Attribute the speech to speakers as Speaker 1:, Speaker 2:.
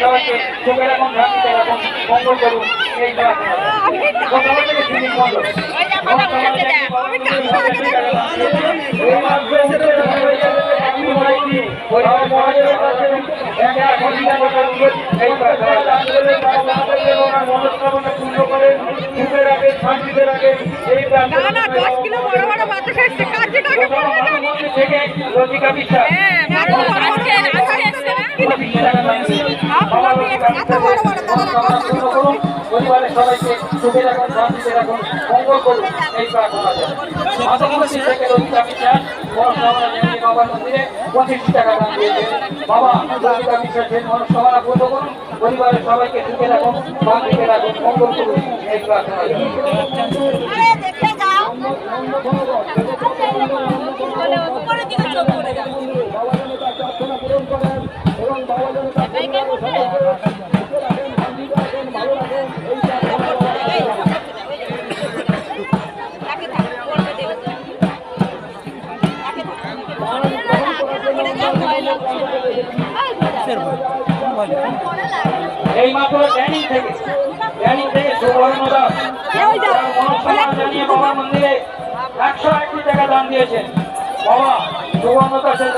Speaker 1: সবাইকে সুখে রাখুন, শান্তিতে রাখুন, মঙ্গল করুন এই প্রার্থনা। রোজিকা বিশ্বাস পরিবারের সবাইকে সুখে রাখুন, শান্তিতে রাখুন, মঙ্গল করুন এই প্রার্থনা। থেকে রোজিকা বিশ্বাস বাবা মন্দিরে 25 টাকা দান দিয়েছেন। বাবা রোজিকা বিশ্বাসের মনস্কামনা পূর্ণ করুন, পরিবারের সবাইকে সুখে রাখুন, শান্তিতে রাখুন, মঙ্গল করুন এই প্রার্থনা। এই মাত্র ক্যানিং থেকে সুবর্ণ দাস জানিয়ে বাবা মন্দিরে 101 টাকা দান দিয়েছেন। বাবা সুবর্ণ দাসের